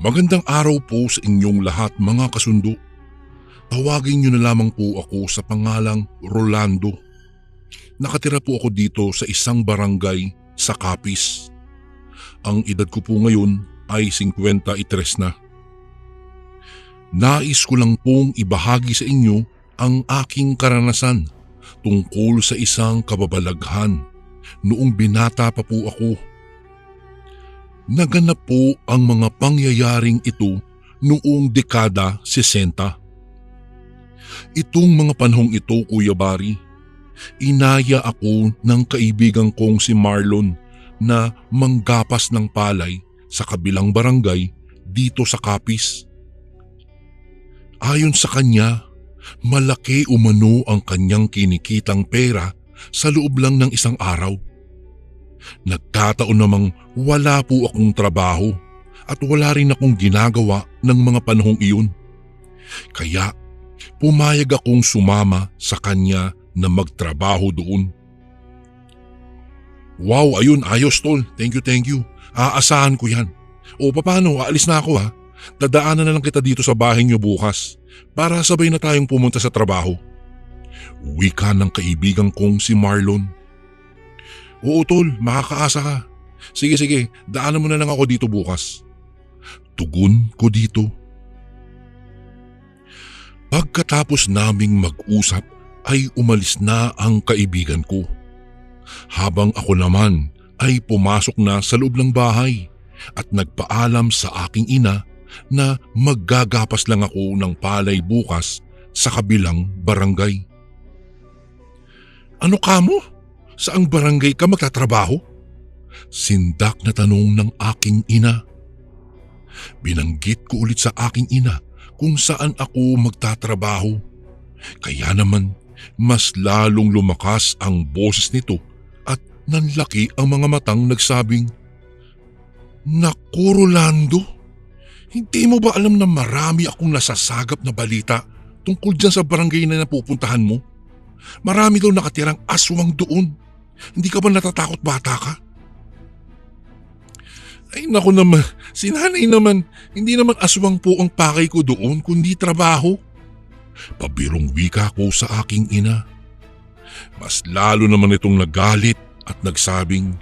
Magandang araw po sa inyong lahat mga kasundo. Tawagin niyo na lamang po ako sa pangalang Rolando. Nakatira po ako dito sa isang barangay sa Capiz. Ang edad ko po ngayon ay 53 na. Nais ko lang pong ibahagi sa inyo ang aking karanasan tungkol sa isang kababalaghan noong binata pa po ako. Naganap po ang mga pangyayaring ito noong dekada 60. Itong mga panahong ito, Kuya Bari, inaya ako ng kaibigan kong si Marlon na manggapas ng palay sa kabilang barangay dito sa Capiz. Ayon sa kanya, malaki umano ang kanyang kinikitang pera sa loob lang ng isang araw. Nagkataon namang wala po akong trabaho at wala rin akong ginagawa ng mga panahong iyon. Kaya pumayag akong sumama sa kanya na magtrabaho doon. Wow, ayun, ayos tol. Thank you. Aasahan ko yan. O paano, aalis na ako ha. Dadaanan na lang kita dito sa bahay niyo bukas para sabay na tayong pumunta sa trabaho. Wika ng kaibigan kong si Marlon. Oo tol, makakaasa ka. Sige, daanan mo na lang ako dito bukas. Tugon ko dito. Pagkatapos naming mag-usap ay umalis na ang kaibigan ko. Habang ako naman ay pumasok na sa loob ng bahay at nagpaalam sa aking ina na maggagapas lang ako ng palay bukas sa kabilang barangay. Ano kamo? Saang barangay ka magtatrabaho? Sindak na tanong ng aking ina. Binanggit ko ulit sa aking ina kung saan ako magtatrabaho. Kaya naman mas lalong lumakas ang boses nito at nanlaki ang mga matang nagsabing, Naku Rolando, hindi mo ba alam na marami akong nasasagap na balita tungkol dyan sa barangay na napupuntahan mo? Marami daw nakatirang aswang doon. Hindi ka ba natatakot bata ka? Ay naku naman, si nanay naman, hindi naman aswang po ang pakay ko doon kundi trabaho. Pabirong wika ko sa aking ina. Mas lalo naman itong nagalit at nagsabing,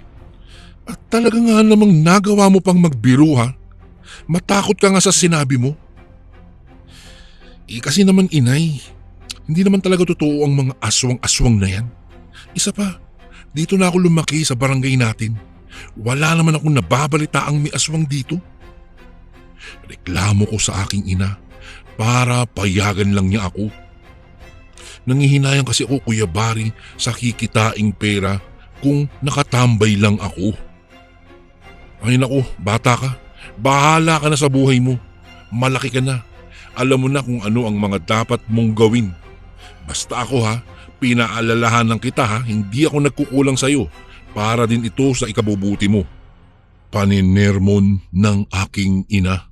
At talaga nga namang nagawa mo pang magbiro ha? Matakot ka nga sa sinabi mo. Kasi naman inay, hindi naman talaga totoo ang mga aswang-aswang na yan. Isa pa, dito na ako lumaki sa barangay natin. Wala naman akong nababalita ang may aswang dito. Reklamo ko sa aking ina para payagan lang niya ako. Nangihinayang kasi ako, Kuya Bari, sa kikitaing pera kung nakatambay lang ako. Ay naku, bata ka. Bahala ka na sa buhay mo. Malaki ka na. Alam mo na kung ano ang mga dapat mong gawin. Basta ako ha, pinaalalahanan kita ha, hindi ako nagkukulang sa'yo para din ito sa ikabubuti mo. Paninermon ng aking ina.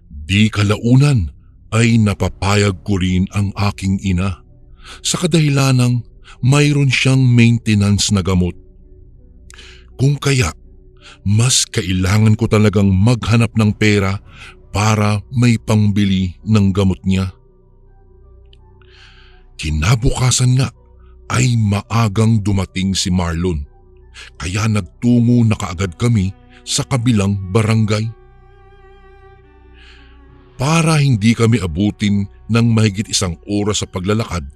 Di kalaunan ay napapayag ko rin ang aking ina sa kadahilanang mayroon siyang maintenance na gamot. Kung kaya, mas kailangan ko talagang maghanap ng pera para may pangbili ng gamot niya. Kinabukasan nga ay maagang dumating si Marlon, kaya nagtungo na kaagad kami sa kabilang barangay. Para hindi kami abutin ng mahigit isang oras sa paglalakad,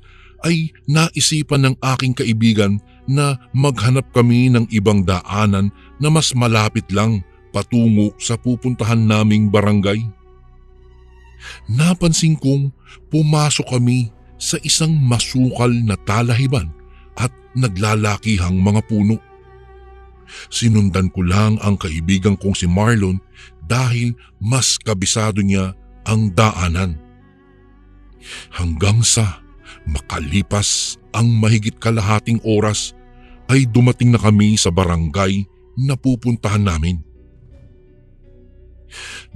ay naisipan ng aking kaibigan na maghanap kami ng ibang daanan na mas malapit lang patungo sa pupuntahan naming barangay. Napansin kong pumasok kami sa isang masukal na talahiban at naglalakihang mga puno. Sinundan ko lang ang kaibigan kong si Marlon dahil mas kabisado niya ang daanan. Hanggang sa makalipas ang mahigit kalahating oras ay dumating na kami sa barangay na pupuntahan namin.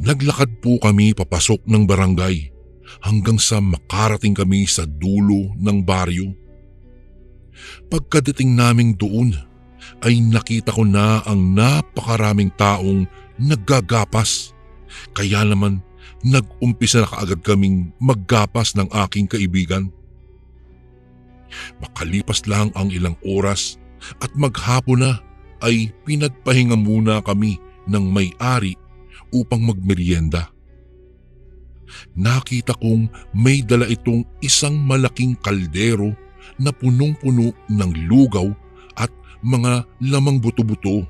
Naglakad po kami papasok ng barangay hanggang sa makarating kami sa dulo ng baryo. Pagkadating naming doon ay nakita ko na ang napakaraming taong naggagapas. Kaya naman nag-umpisa na kaagad kaming maggapas ng aking kaibigan. Makalipas lang ang ilang oras at maghapon na ay pinagpahinga muna kami ng may-ari upang magmerienda. Nakita kong may dala itong isang malaking kaldero na punong-puno ng lugaw at mga lamang buto-buto.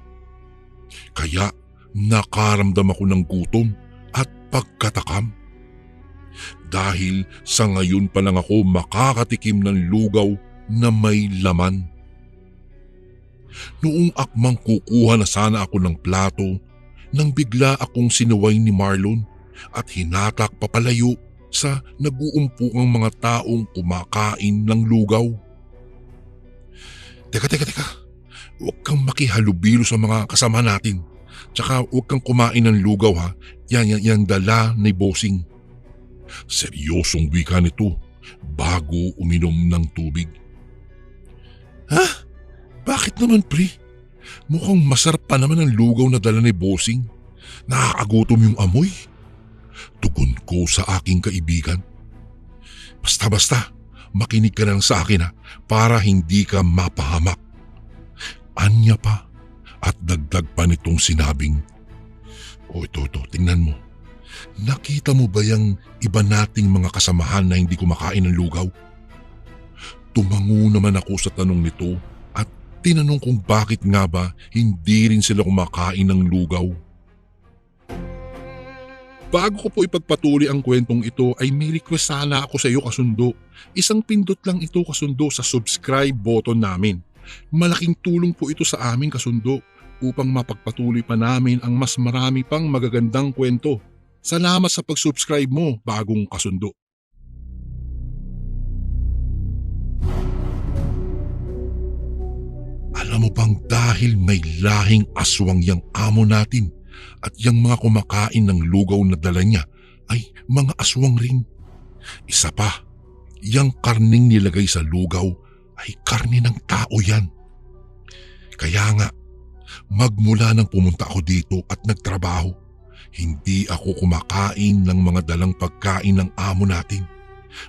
Kaya nakaramdam ako ng gutom at pagkatakam. Dahil sa ngayon pa lang ako makakatikim ng lugaw na may laman. Noong akmang kukuha na sana ako ng plato, nang bigla akong sinuway ni Marlon at hinatak papalayo sa nag-uumpukang mga taong kumakain ng lugaw. Teka. Huwag kang makihalubilo sa mga kasama natin. Tsaka huwag kang kumain ng lugaw ha. Yan dala ni Bossing. Seryosong wika nito bago uminom ng tubig. Ha? Bakit naman pre? Mukhang masarap pa naman ang lugaw na dala ni Bossing. Nakakagutom yung amoy. Tugon ko sa aking kaibigan. Basta, makinig ka lang sa akin ha, para hindi ka mapahamak. Anya pa at dagdag pa nitong sinabing, ito, tingnan mo. Nakita mo ba yung iba nating mga kasamahan na hindi kumakain ng lugaw? Tumango naman ako sa tanong nito at tinanong kung bakit nga ba hindi rin sila kumakain ng lugaw. Bago ko po ipagpatuloy ang kwentong ito ay may request sana ako sa iyo kasundo. Isang pindot lang ito kasundo sa subscribe button namin. Malaking tulong po ito sa amin kasundo upang mapagpatuloy pa namin ang mas marami pang magagandang kwento. Salamat sa pag-subscribe mo, bagong kasundo. Alam mo bang dahil may lahing aswang yang amo natin at yang mga kumakain ng lugaw na dala niya ay mga aswang rin. Isa pa, yang karning nilagay sa lugaw ay karne ng tao yan. Kaya nga, magmula nang pumunta ako dito at nagtrabaho, hindi ako kumakain ng mga dalang pagkain ng amo natin.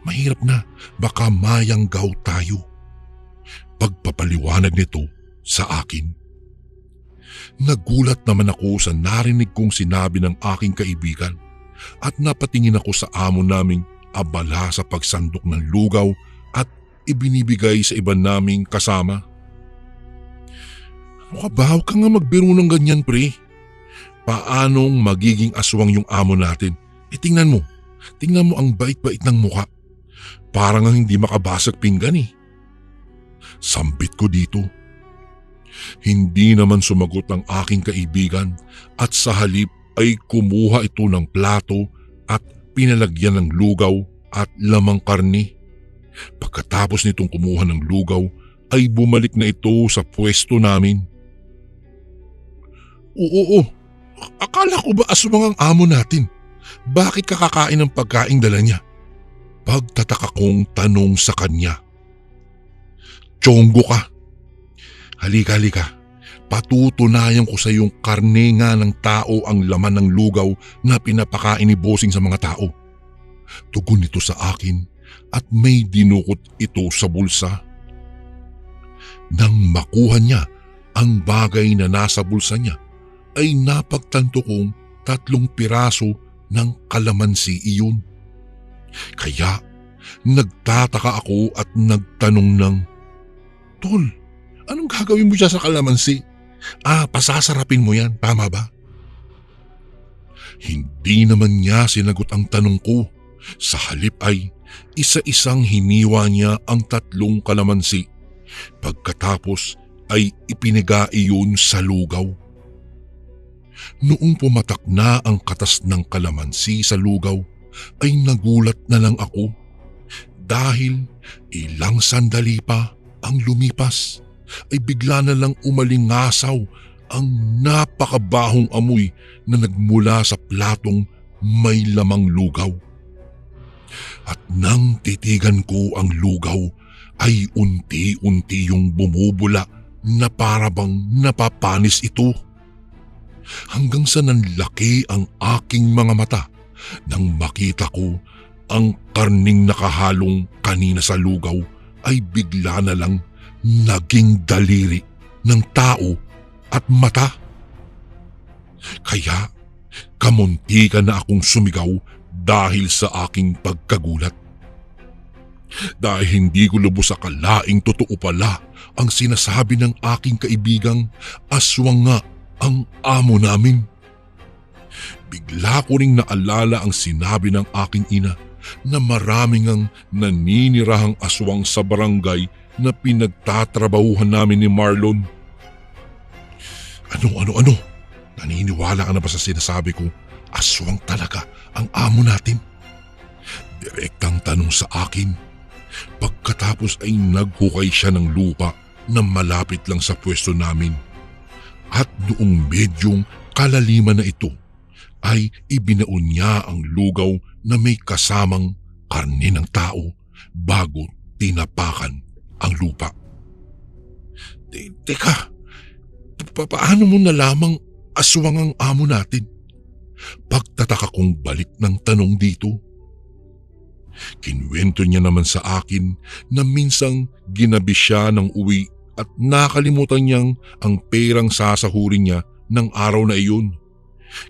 Mahirap na, baka mayanggaw tayo. Pagpapaliwanag nito sa akin. Nagulat naman ako sa narinig kong sinabi ng aking kaibigan at napatingin ako sa amo naming abala sa pagsandok ng lugaw at ibinibigay sa iba naming kasama. Huwag ka nga magbiro ng ganyan pre. Paanong magiging aswang yung amo natin? Tingnan mo ang bait-bait ng mukha. Parang ang hindi makabasag pinggan eh. Sambit ko dito. Hindi naman sumagot ang aking kaibigan at sa halip ay kumuha ito ng plato at pinalagyan ng lugaw at lamang karne. Pagkatapos nitong kumuha ng lugaw ay bumalik na ito sa pwesto namin. Oo, akala ko ba aswang ang amo natin? Bakit kakakain ng pagkain dala niya? Pagtataka kong tanong sa kanya. Tsonggo ka. Halika. Patutunayan ko sa iyong karne nga ng tao ang laman ng lugaw na pinapakain ni Bossing sa mga tao. Tugon nito sa akin at may dinukot ito sa bulsa. Nang makuha niya ang bagay na nasa bulsa niya, ay napagtanto kong 3 piraso ng kalamansi iyon. Kaya nagtataka ako at nagtanong ng, Tol, anong gagawin mo siya sa kalamansi? Pasasarapin mo yan, tama ba? Hindi naman niya sinagot ang tanong ko. Sa halip ay isa-isang hiniwa niya ang 3 kalamansi. Pagkatapos ay ipiniga iyon sa lugaw. Noong pumatak na ang katas ng kalamansi sa lugaw, ay nagulat na lang ako dahil ilang sandali pa ang lumipas ay bigla na lang umalingasaw ang napakabahong amoy na nagmula sa platong may lamang lugaw. At nang titigan ko ang lugaw ay unti-unti yung bumubula na para bang napapanis ito. Hanggang sa nanlaki ang aking mga mata nang makita ko ang karning nakahalong kanina sa lugaw ay bigla na lang naging daliri ng tao at mata. Kaya kamuntikan na akong sumigaw dahil sa aking pagkagulat. Dahil hindi ko lubos akalaing totoo pala ang sinasabi ng aking kaibigang aswang nga ang amo namin. Bigla ko ring naalala ang sinabi ng aking ina na maraming ang naninirahang aswang sa barangay na pinagtatrabahuhan namin ni Marlon. Ano? Naniniwala ka na ba sa sinasabi ko? Aswang talaga ang amo natin? Direktang tanong sa akin. Pagkatapos ay naghukay siya ng lupa na malapit lang sa pwesto namin. At noong medyong kalaliman na ito, ay ibinaon niya ang lugaw na may kasamang karne ng tao bago tinapakan ang lupa. Teka, paano mo nalamang aswang ang amo natin? Pagtataka kong balik ng tanong dito. Kinwento niya naman sa akin na minsang ginabi siya ng uwi at nakalimutan niyang ang perang sasahurin niya ng araw na iyon.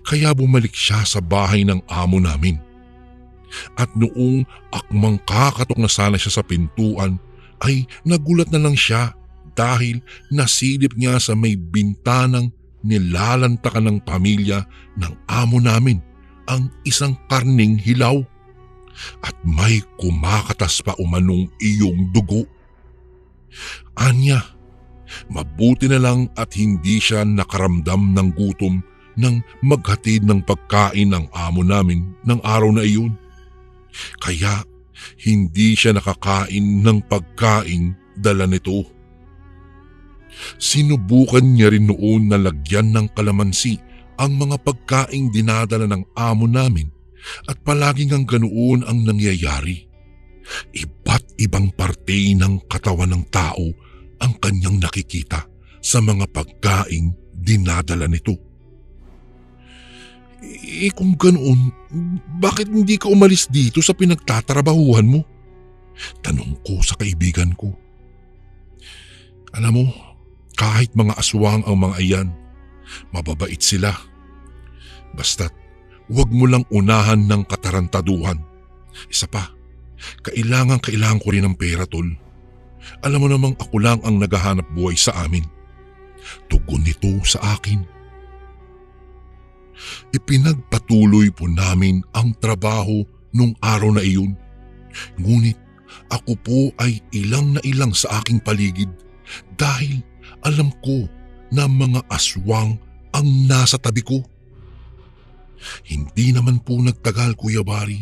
Kaya bumalik siya sa bahay ng amo namin. At noong akmang kakatok na sana siya sa pintuan ay nagulat na lang siya dahil nasilip niya sa may bintanang nilalantakan ng pamilya ng amo namin ang isang karning hilaw. At may kumakatas pa umanong iyong dugo. Anya, mabuti na lang at hindi siya nakaramdam ng gutom nang maghatid ng pagkain ng amo namin ng araw na iyon. Kaya hindi siya nakakain ng pagkain dala nito. Sinubukan niya rin noon na lagyan ng kalamansi ang mga pagkaing dinadala ng amo namin at palaging ang ganoon ang nangyayari. Iba't ibang parte ng katawan ng tao ang kanyang nakikita sa mga pagkaing dinadala nito. Kung ganoon, bakit hindi ka umalis dito sa pinagtatrabahuhan mo? Tanong ko sa kaibigan ko. Alam mo, kahit mga aswang ang mga iyan, mababait sila. Basta't huwag mo lang unahan ng katarantaduhan. Isa pa, kailangan ko rin ng pera, tol. Alam mo namang ako lang ang naghahanap buhay sa amin. Tugon nito sa akin. Ipinagpatuloy po namin ang trabaho nung araw na iyon. Ngunit ako po ay ilang na ilang sa aking paligid dahil alam ko na mga aswang ang nasa tabi ko. Hindi naman po nagtagal, Kuya Bari,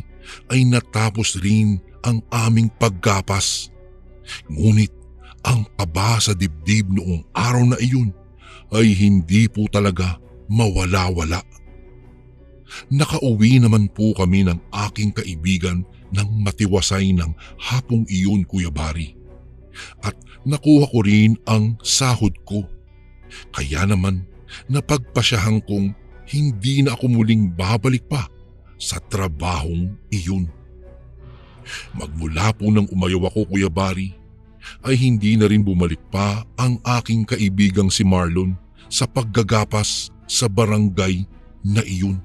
ay natapos rin ang aming paggapas. Ngunit ang kaba sa dibdib noong araw na iyon ay hindi po talaga mawala-wala. Nakauwi naman po kami ng aking kaibigan ng matiwasay ng hapong iyon, Kuya Bari. At nakuha ko rin ang sahod ko. Kaya naman napagpasyahan kong hindi na ako muling babalik pa sa trabahong iyon. Magmula po nang umayaw ako, Kuya Bari, ay hindi na rin bumalik pa ang aking kaibigang si Marlon sa paggagapas sa barangay na iyon.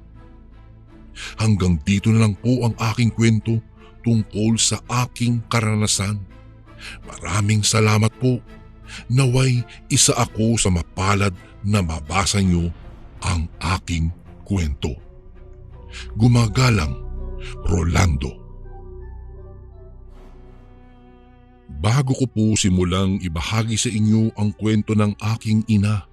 Hanggang dito na lang po ang aking kwento tungkol sa aking karanasan. Maraming salamat po. Naway isa ako sa mapalad na mabasa niyo ang aking kwento. Gumagalang, Rolando. Bago ko po simulang ibahagi sa inyo ang kwento ng aking ina,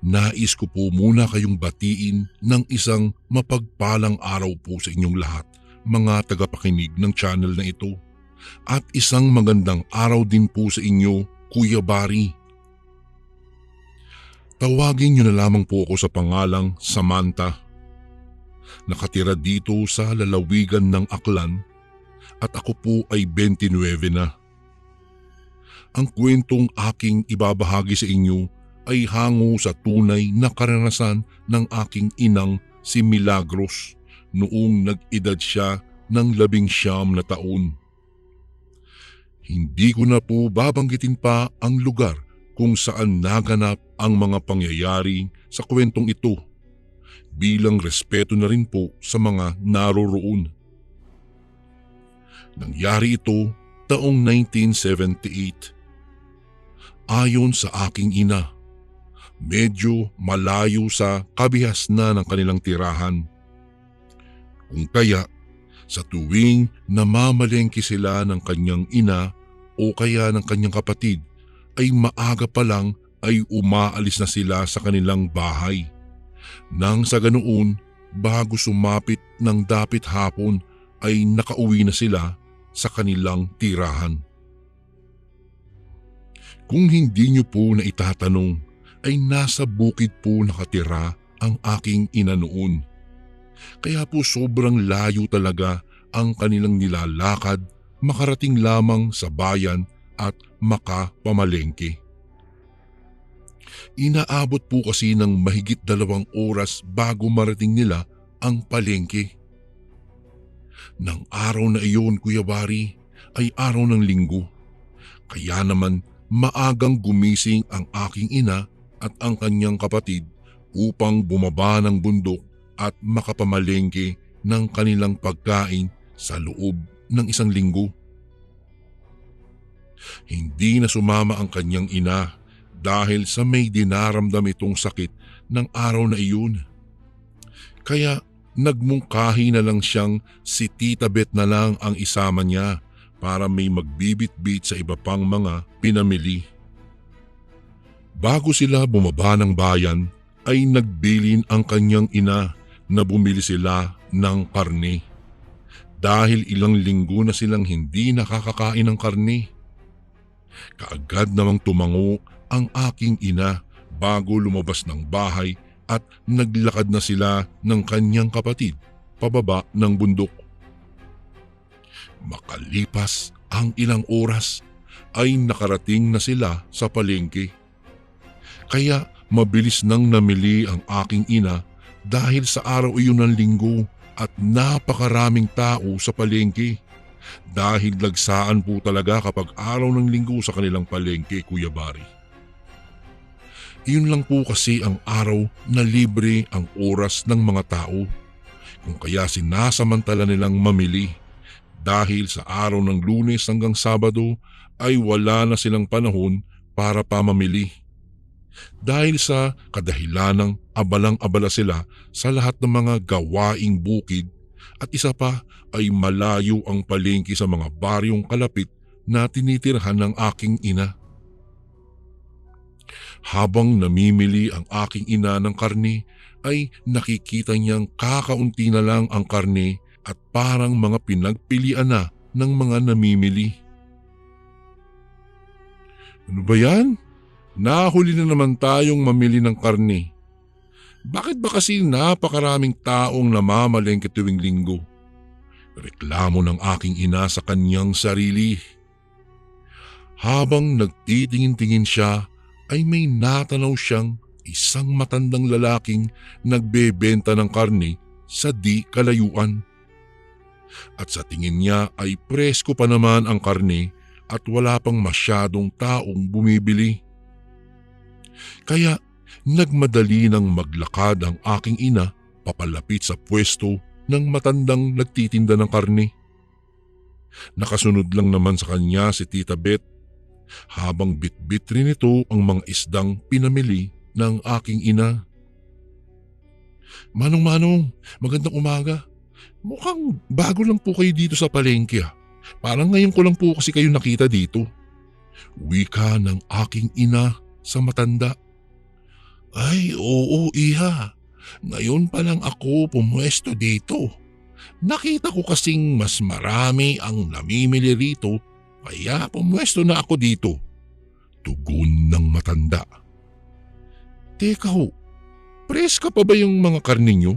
nais ko po muna kayong batiin ng isang mapagpalang araw po sa inyong lahat, mga tagapakinig ng channel na ito. At isang magandang araw din po sa inyo, Kuya Bari. Tawagin niyo na lamang po ako sa pangalang Samantha. Nakatira dito sa lalawigan ng Aklan at ako po ay 29 na. ang kwentong aking ibabahagi sa inyo ay hango sa tunay na karanasan ng aking inang si Milagros noong nag-edad siya ng 19 na taon. Hindi ko na po babanggitin pa ang lugar kung saan naganap ang mga pangyayari sa kwentong ito bilang respeto na rin po sa mga naroroon. Nangyari ito taong 1978. Ayon sa aking ina, medyo malayo sa kabihas na ng kanilang tirahan. Kung kaya, sa tuwing namamalengke sila ng kanyang ina o kaya ng kanyang kapatid, ay maaga pa lang ay umaalis na sila sa kanilang bahay. Nang sa ganoon, bago sumapit ng dapit hapon ay nakauwi na sila sa kanilang tirahan. Kung hindi niyo po na itatanong, ay nasa bukid po nakatira ang aking ina noon. Kaya po sobrang layo talaga ang kanilang nilalakad makarating lamang sa bayan at makapamalengke. Inaabot po kasi ng mahigit 2 oras bago marating nila ang palengke. Nang araw na iyon, Kuya Bari, ay araw ng linggo. Kaya naman maagang gumising ang aking ina at ang kanyang kapatid upang bumaba ng bundok at makapamalengke ng kanilang pagkain sa loob ng 1 linggo. Hindi na sumama ang kanyang ina dahil sa may dinaramdam itong sakit ng araw na iyon. Kaya nagmungkahi na lang siyang si Tita Bet na lang ang isama niya para may magbibit-bit sa iba pang mga pinamili. Bago sila bumaba ng bayan ay nagbilin ang kanyang ina na bumili sila ng karne. Dahil ilang linggo na silang hindi nakakakain ng karne. Kaagad namang tumango ang aking ina bago lumabas ng bahay at naglakad na sila ng kanyang kapatid pababa ng bundok. Makalipas ang ilang oras ay nakarating na sila sa palengke. Kaya mabilis nang namili ang aking ina dahil sa araw iyon ng linggo at napakaraming tao sa palengke. Dahil lagsaan po talaga kapag araw ng linggo sa kanilang palengke, Kuya Bari. Iyon lang po kasi ang araw na libre ang oras ng mga tao. Kung kaya sinasamantala nilang mamili. Dahil sa araw ng Lunes hanggang Sabado ay wala na silang panahon para pamamili. Dahil sa kadahilanang abalang-abala sila sa lahat ng mga gawaing bukid at isa pa ay malayo ang palengke sa mga baryong kalapit na tinitirhan ng aking ina. Habang namimili ang aking ina ng karne ay nakikita niyang kakaunti na lang ang karne at parang mga pinagpilian na ng mga namimili. Ano ba yan? Nahuli na naman tayong mamili ng karne. Bakit ba kasi napakaraming taong namamalengke tuwing linggo? Reklamo ng aking ina sa kanyang sarili. Habang nagtitingin-tingin siya ay may natanaw siyang isang matandang lalaking nagbebenta ng karne sa di kalayuan. At sa tingin niya ay presko pa naman ang karne at wala pang masyadong taong bumibili. Kaya nagmadali ng maglakad ang aking ina papalapit sa pwesto ng matandang nagtitinda ng karne. Nakasunod lang naman sa kanya si Tita Bet habang bitbit rin ito ang mga isdang pinamili ng aking ina. Manong, magandang umaga. Mukhang bago lang po kayo dito sa palengke ah. Parang ngayon ko lang po kasi kayo nakita dito. Wika ng aking ina sa matanda. Ay, oo iha. Ngayon pa lang ako pumwesto dito. Nakita ko kasing mas marami ang namimili rito kaya pumwesto na ako dito. Tugon ng matanda. Teka ho, preska pa ba yung mga karne nyo?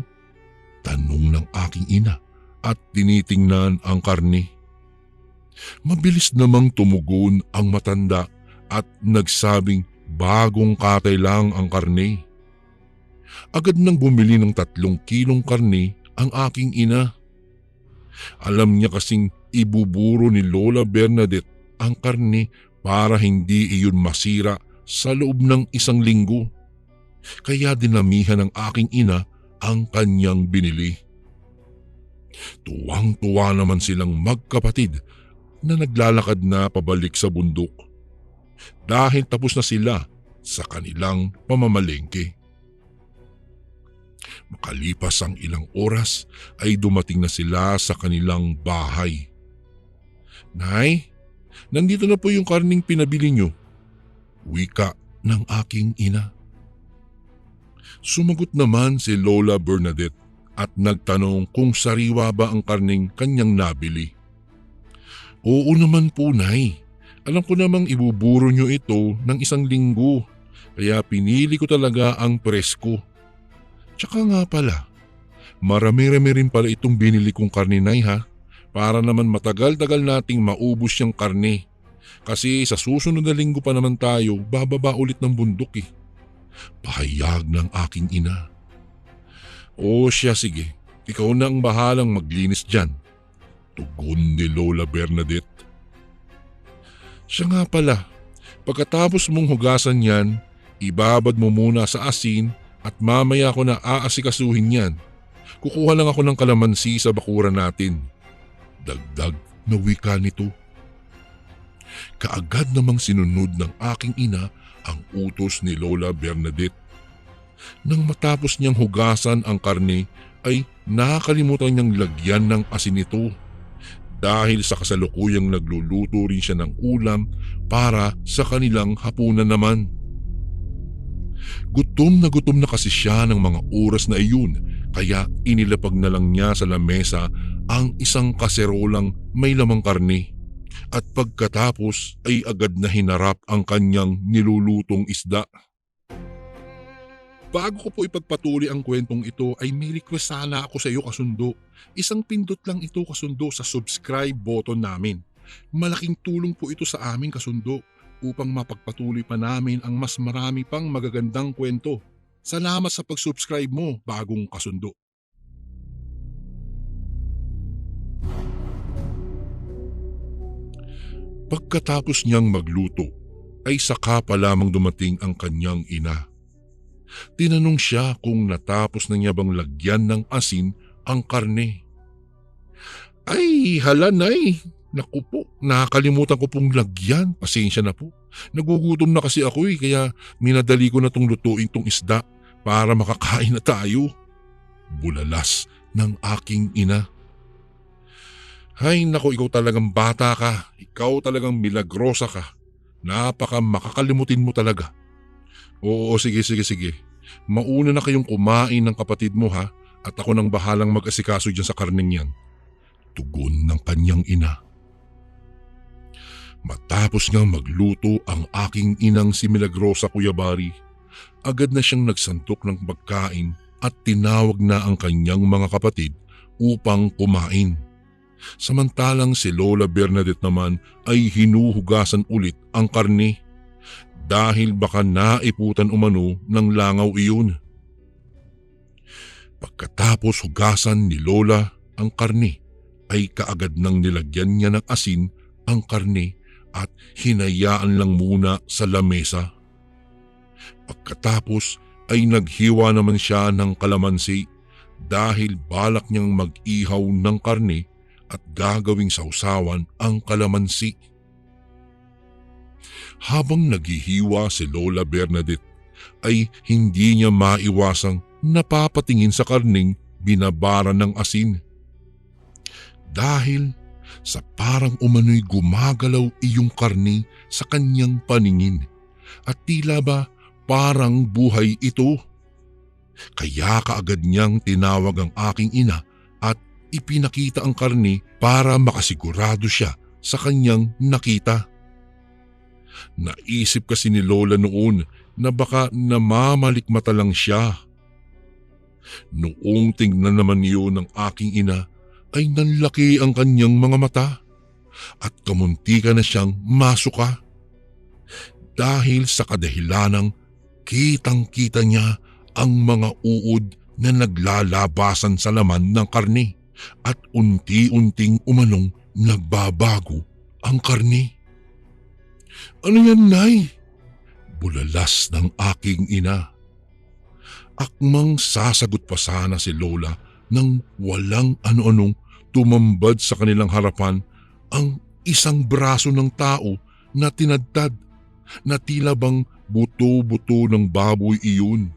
Tanong ng aking ina at tinitingnan ang karne. Mabilis namang tumugon ang matanda at nagsabing bagong katay lang ang karne. Agad nang bumili ng 3 kilong karne ang aking ina. Alam niya kasing ibuburo ni Lola Bernadette ang karne para hindi iyon masira sa loob ng 1 linggo. Kaya dinamihan ng aking ina ang kanyang binili. Tuwang-tuwa naman silang magkapatid na naglalakad na pabalik sa bundok dahil tapos na sila sa kanilang pamamalengke. Makalipas ang ilang oras ay dumating na sila sa kanilang bahay. "Nay, nandito na po yung karning pinabili nyo," wika ng aking ina. Sumagot naman si Lola Bernadette at nagtanong kung sariwa ba ang karning kanyang nabili. "Oo naman po, Nay. Alam ko namang ibuburo nyo ito ng 1 linggo, kaya pinili ko talaga ang presko. Tsaka nga pala, marami-rami rin pala itong binili kong karne, Nay, ha? Para naman matagal-tagal nating maubos yung karne. Kasi sa susunod na linggo pa naman tayo bababa ulit ng bundok eh." Pahayag ng aking ina. "O siya, sige. Ikaw na ang bahalang maglinis dyan," tugon ni Lola Bernadette. "Siya nga pala, pagkatapos mong hugasan yan, ibabad mo muna sa asin at mamaya ko na aasikasuhin yan. Kukuha lang ako ng kalamansi sa bakuran natin," dagdag na wika nito. Kaagad namang sinunod ng aking ina ang utos ni Lola Bernadette. Nang matapos niyang hugasan ang karne ay nakalimutan niyang lagyan ng asin ito dahil sa kasalukuyang nagluluto rin siya ng ulam para sa kanilang hapunan naman. Gutom na kasi siya ng mga oras na iyon kaya inilapag na lang niya sa lamesa ang 1 kaserolang may lamang karne. At pagkatapos ay agad na hinarap ang kanyang nilulutong isda. Bago ko po ipagpatuloy ang kwentong ito ay may request sana ako sa iyo, kasundo. 1 pindot lang ito, kasundo, sa subscribe button namin. Malaking tulong po ito sa amin, kasundo, upang mapagpatuloy pa namin ang mas marami pang magagandang kwento. Salamat sa pag-subscribe mo, bagong kasundo. Pagkatapos niyang magluto, ay saka pa lamang dumating ang kanyang ina. Tinanong siya kung natapos na niya bang lagyan ng asin ang karne. "Ay, hala, Nay. Naku po, nakakalimutan ko pong lagyan. Pasensya na po. Nagugutom na kasi ako kaya minadali ko na tong lutuin tong isda para makakain na tayo," bulalas ng aking ina. "Hay nako, ikaw talagang bata ka. Ikaw talagang milagrosa ka. Napaka makakalimutin mo talaga. Oo, sige. Mauna na kayong kumain ng kapatid mo, ha, at ako nang bahalang mag-asikaso dyan sa karneng yan," tugon ng kanyang ina. Matapos ngang magluto ang aking inang si Milagrosa Kuyabari, agad na siyang nagsantok ng pagkain at tinawag na ang kanyang mga kapatid upang kumain. Samantalang si Lola Bernadette naman ay hinuhugasan ulit ang karne dahil baka naiputan umano ng langaw iyon. Pagkatapos hugasan ni Lola ang karne ay kaagad nang nilagyan niya ng asin ang karne at hinayaan lang muna sa lamesa. Pagkatapos ay naghiwa naman siya ng kalamansi dahil balak niyang mag-ihaw ng karne at gagawing sausawan ang kalamansi. Habang naghihiwa si Lola Bernadette ay hindi niya maiwasang napapatingin sa karning binabaran ng asin. Dahil sa parang umano'y gumagalaw iyong karne sa kanyang paningin at tila ba parang buhay ito. Kaya kaagad niyang tinawag ang aking ina at ipinakita ang karne para makasigurado siya sa kanyang nakita. Naisip kasi ni Lola noon na baka namamalikmata lang siya. Noong tingnan naman iyon ng aking ina ay nanlaki ang kanyang mga mata at kamuntika na siyang masuka. dahil sa kadahilanang kitang-kita niya ang mga uod na naglalabasan sa laman ng karne at unti-unting umanong nagbabago ang karne. "Ano yan, Nay?" Bulalas ng aking ina. Akmang sasagot pa sana si Lola nang walang ano-anong tumambad sa kanilang harapan ang isang braso ng tao na tinadtad na tila bang buto-buto ng baboy iyon.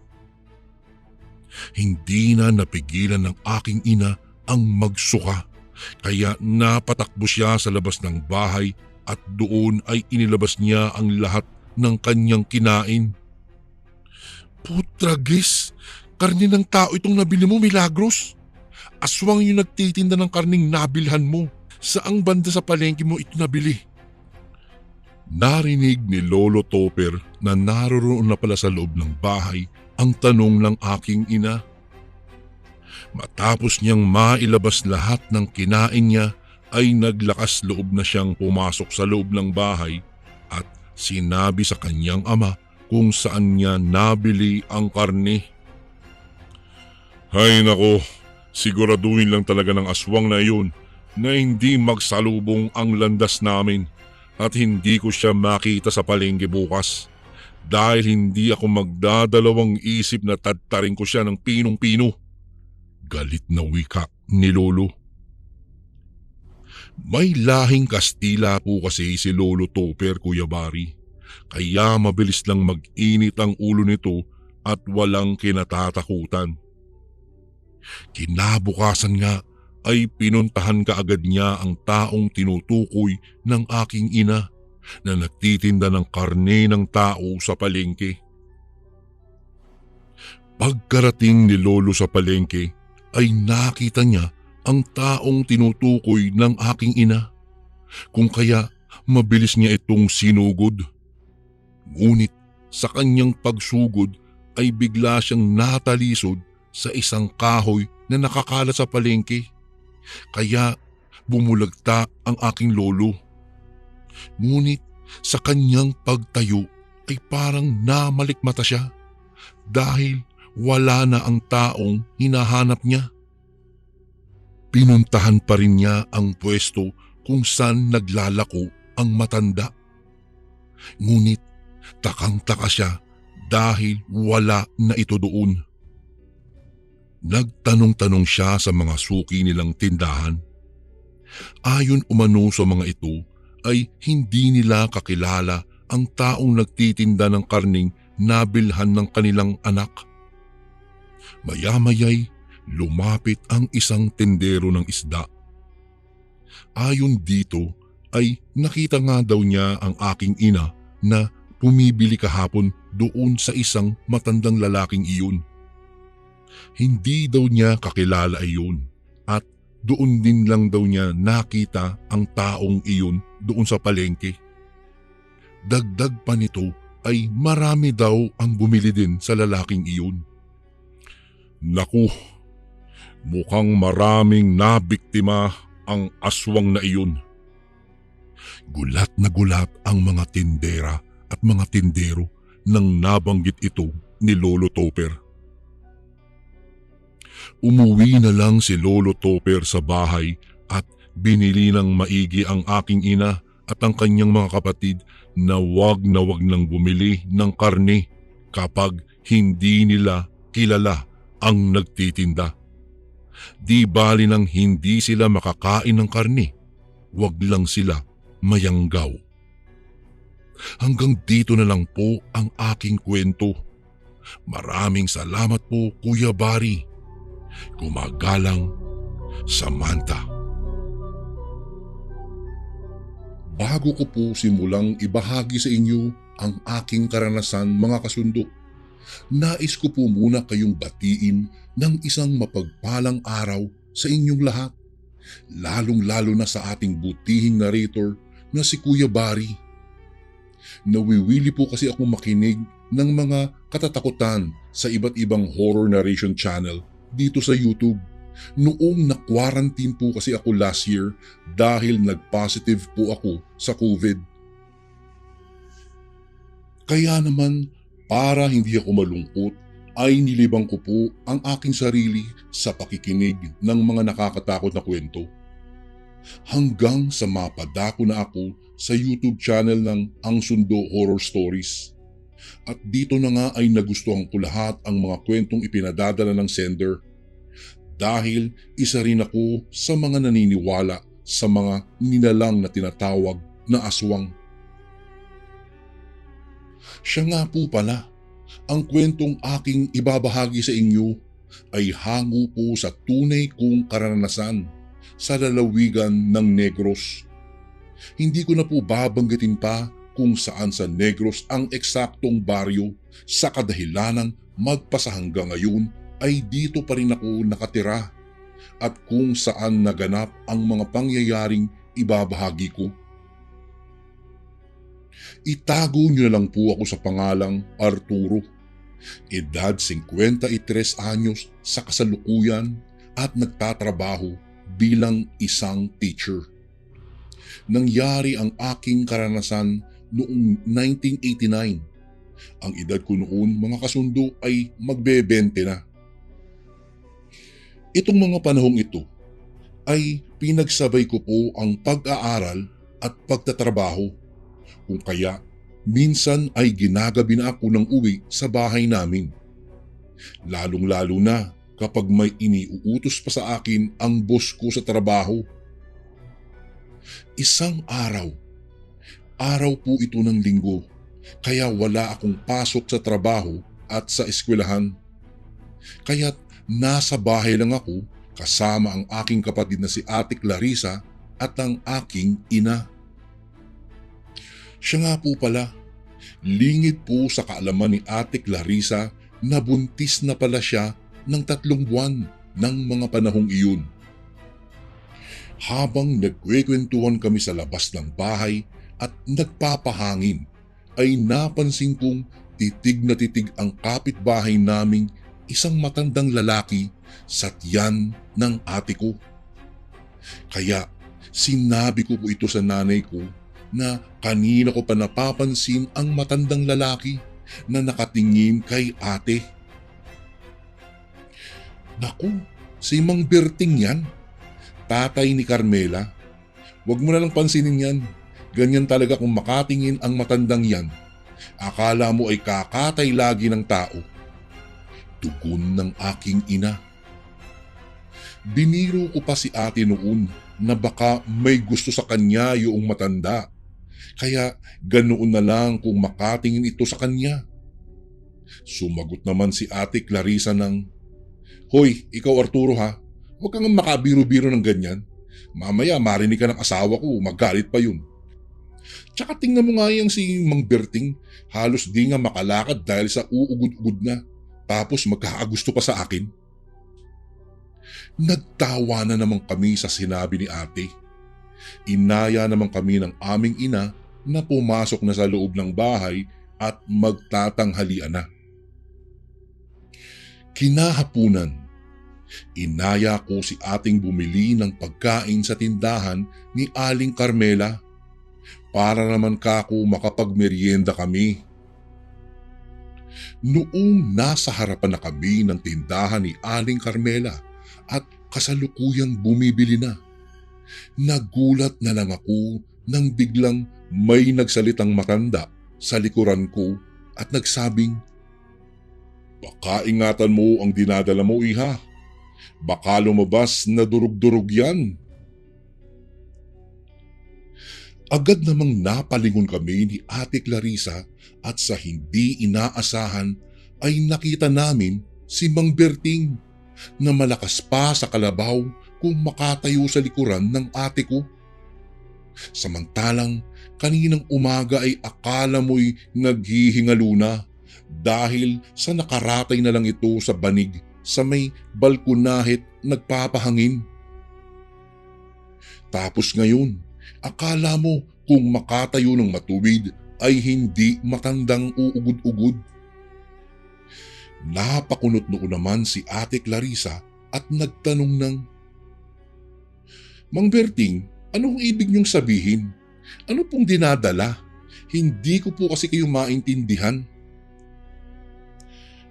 Hindi na napigilan ng aking ina ang magsuka kaya napatakbo siya sa labas ng bahay at doon ay inilabas niya ang lahat ng kanyang kinain. "Putragis, karne ng tao itong nabili mo, Milagros. Aswang yung nagtitinda ng karning nabilhan mo. Saang banda sa palengke mo ito nabili?" Narinig ni Lolo Topper na naroroon na pala sa loob ng bahay ang tanong ng aking ina. Matapos niyang mailabas lahat ng kinain niya ay naglakas loob na siyang pumasok sa loob ng bahay at sinabi sa kanyang ama kung saan niya nabili ang karne. "Hay nako, siguraduhin lang talaga ng aswang na iyon na hindi magsalubong ang landas namin at hindi ko siya makita sa palengke bukas dahil hindi ako magdadalawang isip na tadtarin ko siya ng pinong-pino." Galit na wika ni Lolo. May lahing Kastila po kasi si Lolo Topper, Kuya Bari, kaya mabilis lang mag-init ang ulo nito at walang kinatatakutan. Kinabukasan nga ay pinuntahan kaagad niya ang taong tinutukoy ng aking ina na nagtitinda ng karne ng tao sa palengke. Pagkarating ni Lolo sa palengke ay nakita niya ang taong tinutukoy ng aking ina, kung kaya mabilis niya itong sinugod. Ngunit sa kanyang pagsugod ay bigla siyang natalisod sa isang kahoy na nakakalat sa palengke, kaya bumulagta ang aking lolo. Ngunit sa kanyang pagtayo ay parang namalikmata siya dahil wala na ang taong hinahanap niya. Pinuntahan pa rin niya ang pwesto kung saan naglalako ang matanda. Ngunit takang-taka siya dahil wala na ito doon. Nagtanong-tanong siya sa mga suki nilang tindahan. Ayon umano sa mga ito ay hindi nila kakilala ang taong nagtitinda ng karning nabilhan ng kanilang anak. Maya-maya'y lumapit ang isang tendero ng isda. Ayon dito ay nakita nga daw niya ang aking ina na pumibili kahapon doon sa isang matandang lalaking iyon. Hindi daw niya kakilala iyon at doon din lang daw niya nakita ang taong iyon doon sa palengke. Dagdag pa nito ay marami daw ang bumili din sa lalaking iyon. Naku, mukhang maraming nabiktima ang aswang na iyon. Gulat na gulat ang mga tindera at mga tindero nang nabanggit ito ni Lolo Topper. Umuwi na lang si Lolo Topper sa bahay at binili ng maigi ang aking ina at ang kanyang mga kapatid na wag nang bumili ng karne kapag hindi nila kilala ang nagtitinda. Di bali nang hindi sila makakain ng karne, wag lang sila mayanggaw. Hanggang dito na lang po ang aking kwento. Maraming salamat po, Kuya Bari. Gumagalang, Samantha. Bago ko po simulang ibahagi sa inyo ang aking karanasan, mga kasundo, nais ko po muna kayong batiin ng isang mapagpalang araw sa inyong lahat, lalong-lalo na sa ating butihing narrator na si Kuya Bari. Nawiwili po kasi akong makinig ng mga katatakutan sa iba't ibang horror narration channel dito sa YouTube. Noong na-quarantine po kasi ako last year dahil nag-positive po ako sa COVID. Kaya naman, para hindi ako malungkot, ay nilibang ko po ang aking sarili sa pakikinig ng mga nakakatakot na kwento. Hanggang sa mapadako na ako sa YouTube channel ng Ang Sundo Horror Stories. At dito na nga ay nagustuhan ko lahat ang mga kwentong ipinadadala ng sender. Dahil isa rin ako sa mga naniniwala sa mga nilalang na tinatawag na aswang. Siya nga po pala, ang kwentong aking ibabahagi sa inyo ay hango po sa tunay kong karanasan sa lalawigan ng Negros. Hindi ko na po babanggitin pa kung saan sa Negros ang eksaktong baryo sa kadahilanang magpasa hanggang ngayon ay dito pa rin ako nakatira at kung saan naganap ang mga pangyayaring ibabahagi ko. Itago niyo na lang po ako sa pangalang Arturo. Edad 53 anyos sa kasalukuyan at nagtatrabaho bilang isang teacher. Nangyari ang aking karanasan noong 1989. Ang edad ko noon, mga kasundo, ay magbe-20 na. Itong mga panahong ito ay pinagsabay ko po ang pag-aaral at pagtatrabaho. Kung kaya, minsan ay ginagabi na ako ng uwi sa bahay namin. Lalong-lalo na kapag may iniuutos pa sa akin ang boss ko sa trabaho. Isang araw po ito ng linggo, kaya wala akong pasok sa trabaho at sa eskwelahan. Kaya't nasa bahay lang ako kasama ang aking kapatid na si Ate Clarissa at ang aking ina. Siya nga po pala, lingid po sa kaalaman ni Ate Clarissa na buntis na pala siya ng 3 buwan ng mga panahong iyon. Habang nagkwekwentuhan kami sa labas ng bahay at nagpapahangin, ay napansin kong titig na titig ang kapitbahay naming isang matandang lalaki sa tiyan ng ate ko. Kaya sinabi ko po ito sa nanay ko na kanina ko pa napapansin ang matandang lalaki na nakatingin kay ate. Naku, si Mang Berting yan, tatay ni Carmela. Huwag mo na lang pansinin yan. Ganyan talaga kung makatingin ang matandang yan. Akala mo ay kakatay lagi ng tao. Tugon ng aking ina. Biniro ko pa si ate noon na baka may gusto sa kanya yung matanda. Kaya ganoon na lang kung makatingin ito sa kanya. Sumagot naman si Ate Clarissa ng, "Hoy, ikaw Arturo ha, huwag kang makabiro-biro ng ganyan. Mamaya marinig ka ng asawa ko, magalit pa yun. Tsaka tingnan mo nga yung si Mang Berting, halos di nga makalakad dahil sa uugod-ugod na, tapos magkakagusto pa sa akin." Nagtawa na naman kami sa sinabi ni ate. Inaya naman kami ng aming ina na pumasok na sa loob ng bahay at magtatanghalian na. Kinahapunan, inaya ko si ating bumili ng pagkain sa tindahan ni Aling Carmela para naman kako makapagmeryenda kami. Noong nasa harapan na kami ng tindahan ni Aling Carmela at kasalukuyang bumibili na, nagulat na lang ako nang biglang may nagsalitang matanda sa likuran ko at nagsabing, "Baka ingatan mo ang dinadala mo, iha. Baka lumabas na durug-durug yan." Agad namang napalingon kami ni Ate Clarissa at sa hindi inaasahan ay nakita namin si Mang Berting na malakas pa sa kalabaw kung makatayo sa likuran ng ate ko. Samantalang kaninang umaga ay akala mo'y naghihingalo na dahil sa nakaratay na lang ito sa banig sa may balkonahit nagpapahangin. Tapos ngayon, akala mo kung makatayo ng matuwid ay hindi matandang uugod-ugod. Napakunot noon naman si Ate Clarissa at nagtanong ng, "Mang Berting, anong ibig niyong sabihin? Ano pong dinadala? Hindi ko po kasi kayo maintindihan.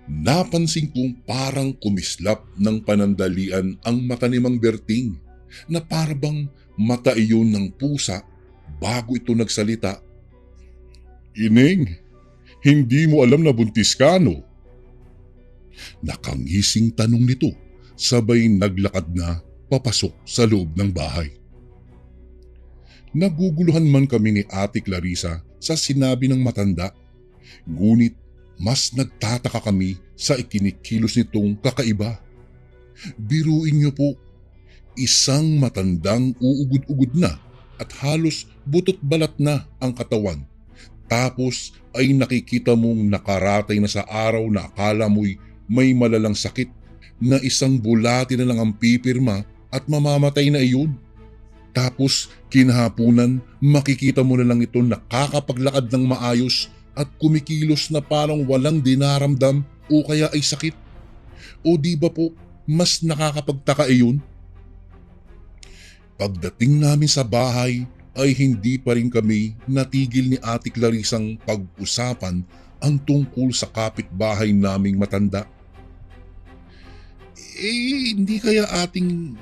Napansin kong parang kumislap ng panandalian ang mata ni Mang Berting na parabang mata iyon ng pusa bago ito nagsalita. Ining, hindi mo alam na buntis ka, no? Nakangising tanong nito, sabay naglakad na papasok sa loob ng bahay. Naguguluhan man kami ni Ate Clarissa sa sinabi ng matanda, ngunit mas nagtataka kami sa ikinikilos nitong kakaiba. Biruin niyo po, isang matandang uugod-ugod na at halos butot balat na ang katawan. Tapos ay nakikita mong nakaratay na sa araw na akala mo'y may malalang sakit na isang bulati na lang ang pipirma at mamamatay na iyon. Tapos kinahapunan makikita mo na lang ito nakakapaglakad ng maayos at kumikilos na parang walang dinaramdam o kaya ay sakit. O di ba po, mas nakakapagtaka iyon? Pagdating namin sa bahay ay hindi pa rin kami natigil ni Ate Clarissang pag-usapan ang tungkol sa kapitbahay naming matanda. Hindi kaya ating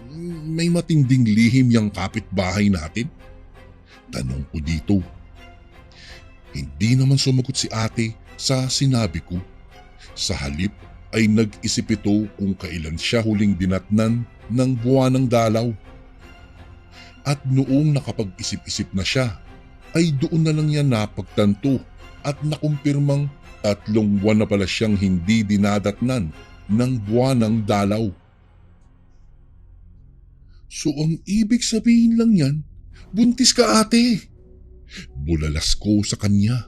may matinding lihim yung kapitbahay natin? Tanong ko dito. Hindi naman sumagot si ate sa sinabi ko. Sa halip ay nag-isip ito kung kailan siya huling dinatnan ng buwan ng dalaw. At noong nakapag-isip-isip na siya, ay doon na lang niya napagtanto at nakumpirmang 3 buwan na pala siyang hindi dinadatnan ng buwan ng dalaw. So ang ibig sabihin lang yan, buntis ka ate. Bulalas ko sa kanya.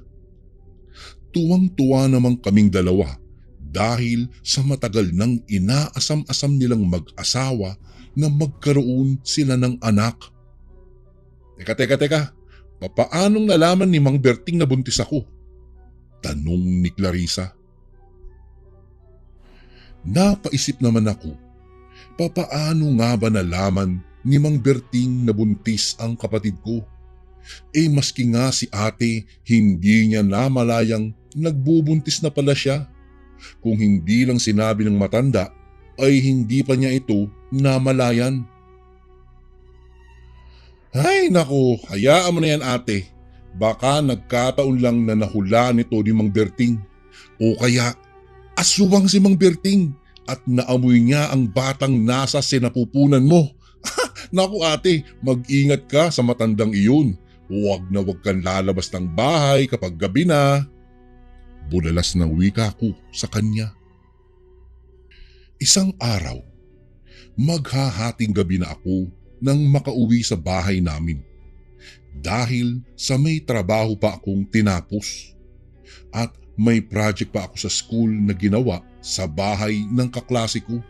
Tuwang-tuwa naman kaming dalawa dahil sa matagal nang inaasam-asam nilang mag-asawa na magkaroon sila ng anak. Teka, papaanong nalaman ni Mang Berting na buntis ako? Tanong ni Clarissa. Napaisip naman ako, papaano nga ba nalaman ni Mang Berting na buntis ang kapatid ko? Maski nga si ate, hindi niya namalayang nagbubuntis na pala siya. Kung hindi lang sinabi ng matanda, ay hindi pa niya ito namalayan. Ay nako, hayaan mo na yan ate. Baka nagkataon lang na nahulaan ito ni Mang Berting. O kaya aswang si Mang Berting at naamoy niya ang batang nasa sinapupunan mo. Naku ate, mag-ingat ka sa matandang iyon. Huwag kang lalabas ng bahay kapag gabi na. Bulalas ng wika ko sa kanya. Isang araw, maghahating gabi na ako nang makauwi sa bahay namin. Dahil sa may trabaho pa akong tinapos. At may project pa ako sa school na ginawa sa bahay ng kaklase ko.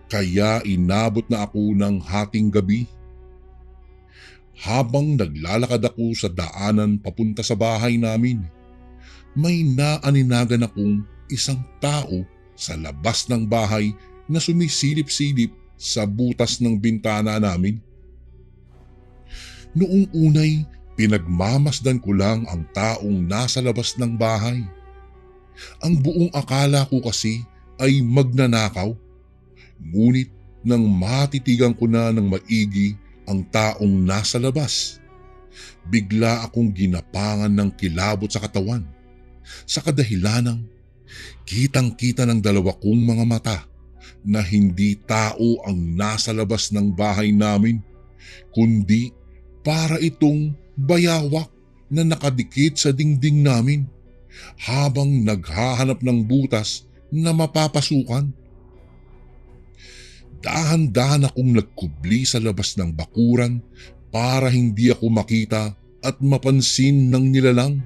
Kaya inabot na ako ng hating gabi. Habang naglalakad ako sa daanan papunta sa bahay namin, may naaninagan akong isang tao sa labas ng bahay na sumisilip-silip sa butas ng bintana namin. Noong unay, pinagmamasdan ko lang ang taong nasa labas ng bahay. Ang buong akala ko kasi ay magnanakaw. Ngunit nang matitigan ko na ng maigi ang taong nasa labas, bigla akong ginapangan ng kilabot sa katawan. Sa kadahilanang kitang-kita ng dalawa kong mga mata na hindi tao ang nasa labas ng bahay namin, kundi para itong bayawak na nakadikit sa dingding namin habang naghahanap ng butas na mapapasukan. Dahan-dahan akong nagkubli sa labas ng bakuran para hindi ako makita at mapansin ng nilalang.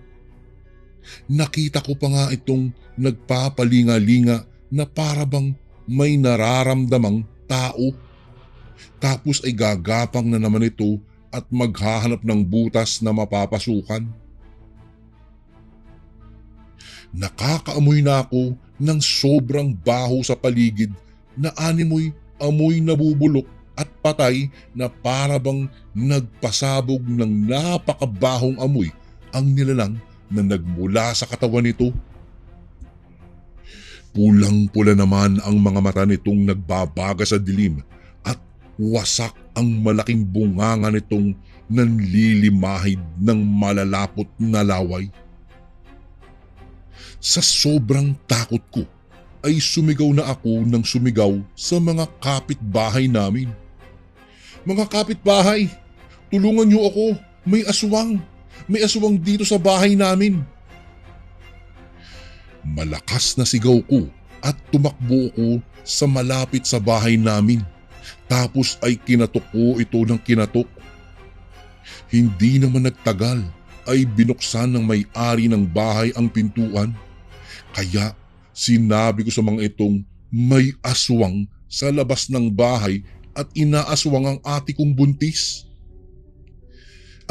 Nakita ko pa nga itong nagpapalinga-linga na parabang may nararamdamang tao. Tapos ay gagapang na naman ito at maghahanap ng butas na mapapasukan. Nakakaamoy na ako ng sobrang baho sa paligid na animoy amoy nabubulok at patay na parabang nagpasabog ng napakabahong amoy ang nilalang na nagmula sa katawan nito. Pulang-pula naman ang mga mata nitong nagbabaga sa dilim at wasak ang malaking bunganga nitong nanlilimahid ng malalapot na laway. Sa sobrang takot ko ay sumigaw na ako ng sumigaw sa mga kapitbahay namin. "Mga kapitbahay, tulungan niyo ako, may aswang! May aswang dito sa bahay namin!" Malakas na sigaw ko at tumakbo ko sa malapit sa bahay namin. Tapos ay kinatok ko ito ng kinatok. Hindi naman nagtagal ay binuksan ng may-ari ng bahay ang pintuan. Kaya sinabi ko sa mga itong may aswang sa labas ng bahay at inaaswang ang ate kong buntis.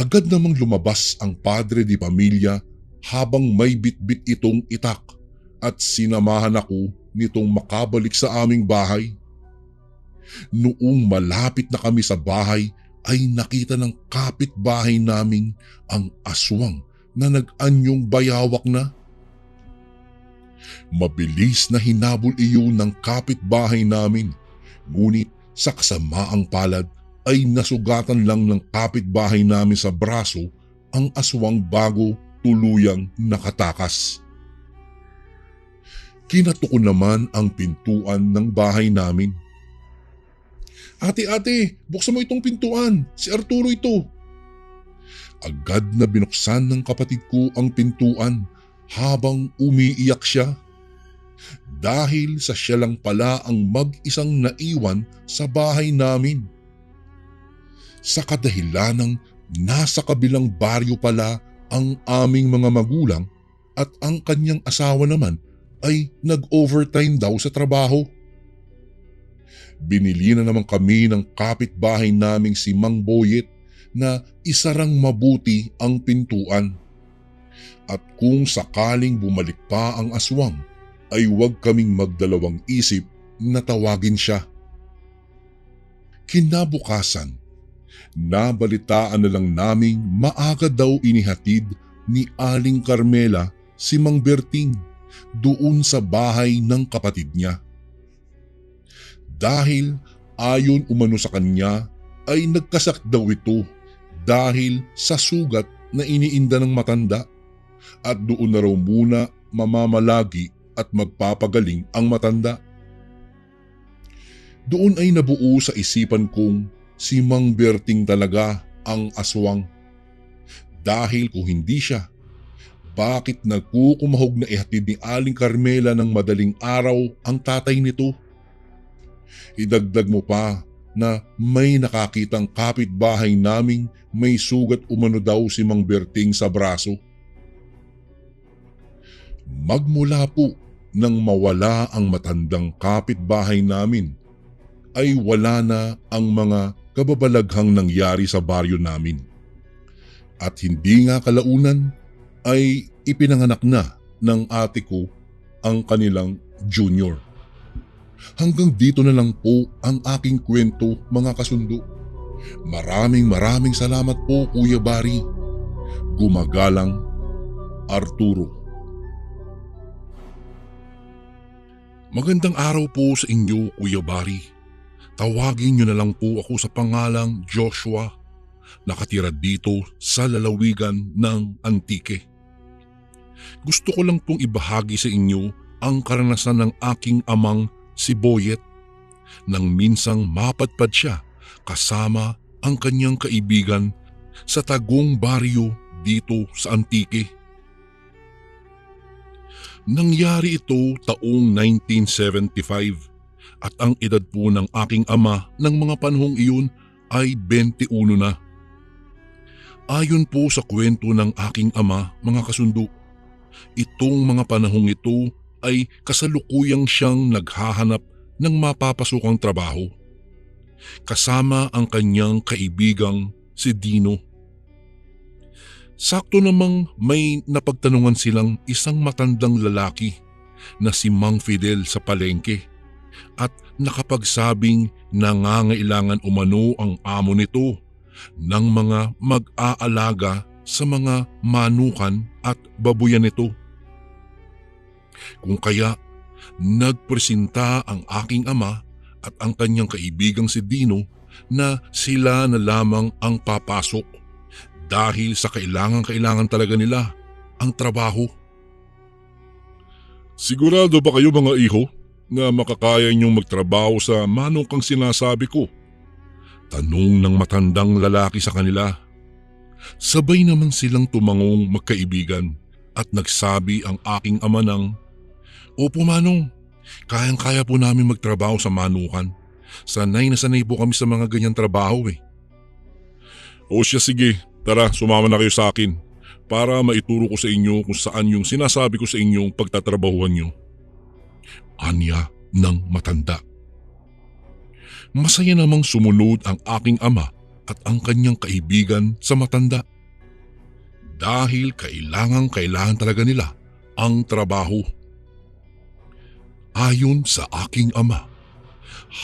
Agad namang lumabas ang padre di pamilya habang may bitbit itong itak at sinamahan ako nitong makabalik sa aming bahay. Noong malapit na kami sa bahay ay nakita ng kapitbahay naming ang aswang na nag-anyong bayawak na. Mabilis na hinabol iyon ng kapitbahay namin, ngunit sa kasamaang palad ay nasugatan lang ng kapitbahay namin sa braso ang aswang bago tuluyang nakatakas. Kinatok ko naman ang pintuan ng bahay namin. Ate, buksan mo itong pintuan. Si Arturo ito." Agad na binuksan ng kapatid ko ang pintuan habang umiiyak siya. Dahil sa siya lang pala ang mag-isang naiwan sa bahay namin. Sa kadahilanang nasa kabilang baryo pala ang aming mga magulang at ang kanyang asawa naman ay nag-overtime daw sa trabaho. Binili na naman kami ng kapitbahay naming si Mang Boyet na isarang mabuti ang pintuan. At kung sakaling bumalik pa ang aswang, ay huwag kaming magdalawang isip na tawagin siya. Kinabukasan, nabalitaan na lang naming maaga daw inihatid ni Aling Carmela si Mang Berting doon sa bahay ng kapatid niya. Dahil ayon umano sa kanya ay nagkasak daw ito dahil sa sugat na iniinda ng matanda at doon na raw muna mamamalagi at magpapagaling ang matanda. Doon ay nabuo sa isipan kong si Mang Berting talaga ang aswang. Dahil kung hindi siya, bakit nagkukumahog na ihatid ni Aling Carmela ng madaling araw ang tatay nito? Idagdag mo pa na may nakakitang kapitbahay naming may sugat umano daw si Mang Berting sa braso. Magmula po nang mawala ang matandang kapitbahay namin, ay wala na ang mga kababalaghang nangyari sa baryo namin. At hindi nga kalaunan ay ipinanganak na ng ate ko ang kanilang junior. Hanggang dito na lang po ang aking kwento, mga kasundo. Maraming salamat po, Kuya Bari. Gumagalang, Arturo. Magandang araw po sa inyo, Kuya Bari. Tawagin niyo na lang po ako sa pangalang Joshua, nakatira dito sa lalawigan ng Antique. Gusto ko lang pong ibahagi sa inyo ang karanasan ng aking amang si Boyet nang minsang mapadpad siya kasama ang kanyang kaibigan sa Tagong Baryo dito sa Antique. Nangyari ito taong 1975 at ang edad po ng aking ama ng mga panahong iyon ay 21 na. Ayon po sa kwento ng aking ama, mga kasundo, itong mga panahong ito ay kasalukuyang siyang naghahanap ng mapapasukang trabaho. Kasama ang kanyang kaibigang si Dino. Sakto namang may napagtanungan silang isang matandang lalaki na si Mang Fidel sa palengke at nakapagsabing nangangailangan umano ang amo nito ng mga mag-aalaga sa mga manukan at babuyan nito. Kung kaya, nagpresenta ang aking ama at ang kanyang kaibigang si Dino na sila na lamang ang papasok dahil sa kailangan talaga nila ang trabaho. Sigurado ba kayo mga iho na makakaya niyong magtrabaho sa manukang sinasabi ko? Tanong ng matandang lalaki sa kanila. Sabay naman silang tumangong magkaibigan at nagsabi ang aking ama ng, "Opo manong, kayang-kaya po namin magtrabaho sa manukan. Sanay na sanay po kami sa mga ganyang trabaho eh." "O siya sige, tara sumama na kayo sa akin para maituro ko sa inyo kung saan yung sinasabi ko sa inyong pagtatrabahuan nyo." Anya ng matanda. Masaya namang sumunod ang aking ama at ang kanyang kaibigan sa matanda. Dahil kailangan talaga nila ang trabaho. Ayon sa aking ama,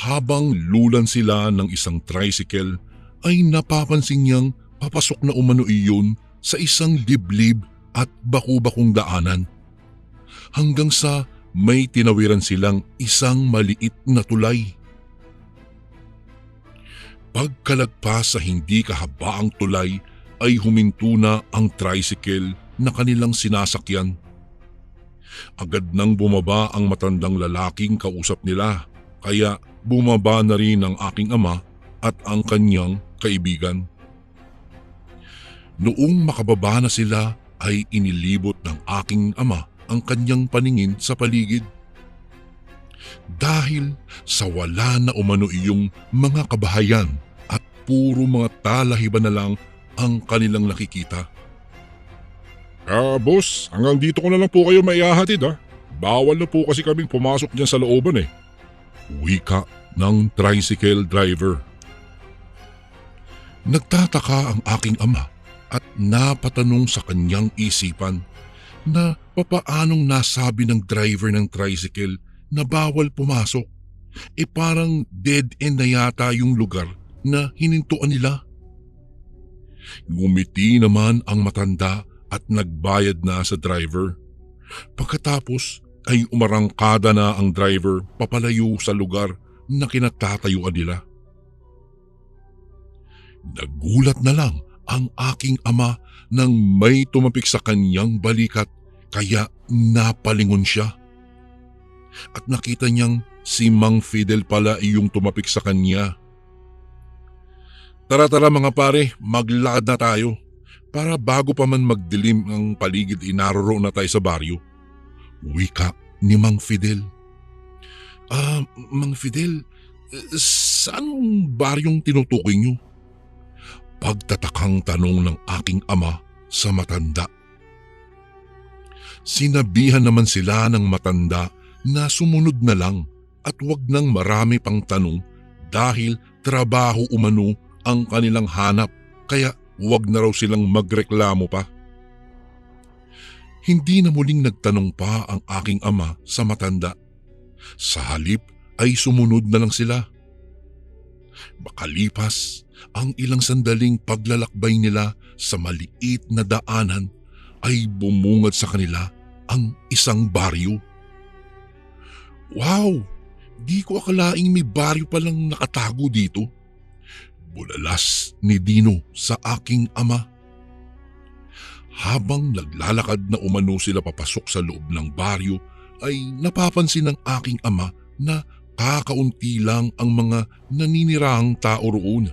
habang lulan sila ng isang tricycle ay napapansin niyang papasok na umano iyon sa isang liblib at baku-bakong daanan. Hanggang sa may tinawiran silang isang maliit na tulay. Pagkalagpas sa hindi kahabaang tulay ay huminto na ang tricycle na kanilang sinasakyan. Agad nang bumaba ang matandang lalaking kausap nila, kaya bumaba na rin ang aking ama at ang kanyang kaibigan. Noong makababa na sila ay inilibot ng aking ama ang kanyang paningin sa paligid. Dahil sa wala na umano iyong mga kabahayan at puro mga talahiban na lang ang kanilang nakikita. Boss, hanggang dito ko na lang po kayo maihahatid ha. Bawal na po kasi kaming pumasok dyan sa looban eh. Wika ng tricycle driver. Nagtataka ang aking ama at napatanong sa kanyang isipan na papaanong nasabi ng driver ng tricycle na bawal pumasok. Parang dead end na yata yung lugar na hinintuan nila. Ngumiti naman ang matanda at nagbayad na sa driver. Pagkatapos ay umarangkada na ang driver papalayo sa lugar na kinatatayuan nila. Nagulat na lang ang aking ama nang may tumapik sa kanyang balikat, kaya napalingon siya. At nakita niyang si Mang Fidel pala yung tumapik sa kanya. Tara mga pare, maglakad na tayo. Para bago pa man magdilim ang paligid naroroon na tayo sa baryo. Wika ni Mang Fidel. Mang Fidel, saan baryong tinutukoy niyo? Pagtatakang tanong ng aking ama sa matanda. Sinabihan naman sila ng matanda na sumunod na lang at wag nang marami pang tanong dahil trabaho umano ang kanilang hanap, kaya wag na raw silang magreklamo pa. Hindi na muling nagtanong pa ang aking ama sa matanda. Sa halip ay sumunod na lang sila. Makalipas ang ilang sandaling paglalakbay nila sa maliit na daanan ay bumungad sa kanila ang isang baryo. Wow! Di ko akalaing may baryo palang nakatago dito. Bulalas ni Dino sa aking ama. Habang naglalakad na umano sila papasok sa loob ng baryo ay napapansin ng aking ama na kakaunti lang ang mga naninirahang tao roon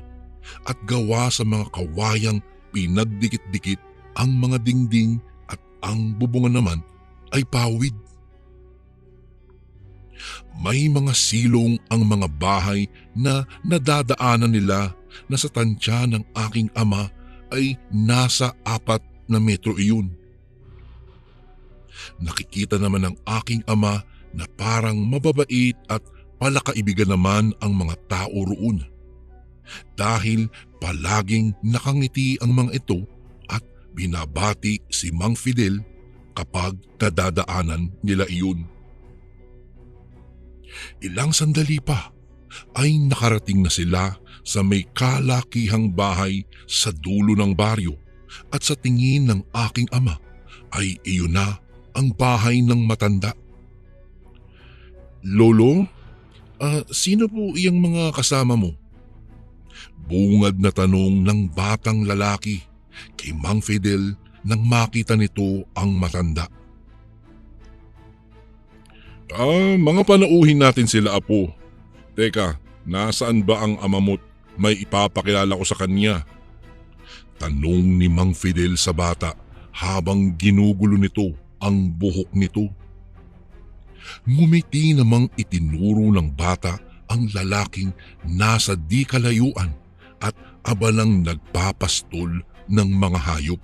at gawa sa mga kawayang pinagdikit-dikit ang mga dingding at ang bubungan naman ay pawid. May mga silong ang mga bahay na nadadaanan nila na sa tansya ng aking ama ay nasa 4 na metro iyon. Nakikita naman ng aking ama na parang mababait at palakaibigan naman ang mga tao roon. Dahil palaging nakangiti ang mga ito at binabati si Mang Fidel kapag nadadaanan nila iyon. Ilang sandali pa ay nakarating na sila sa may kalakihang bahay sa dulo ng baryo at sa tingin ng aking ama ay iyon na ang bahay ng matanda. Lolo, sino po iyang mga kasama mo? Bungad na tanong ng batang lalaki kay Mang Fidel nang makita nito ang matanda. Mga panauhin natin sila, apo. Teka, nasaan ba ang ama mo't may ipapakilala ko sa kanya? Tanong ni Mang Fidel sa bata habang ginugulo nito ang buhok nito. Ngumiti namang itinuro ng bata ang lalaking nasa di kalayuan at abalang nagpapastol ng mga hayop.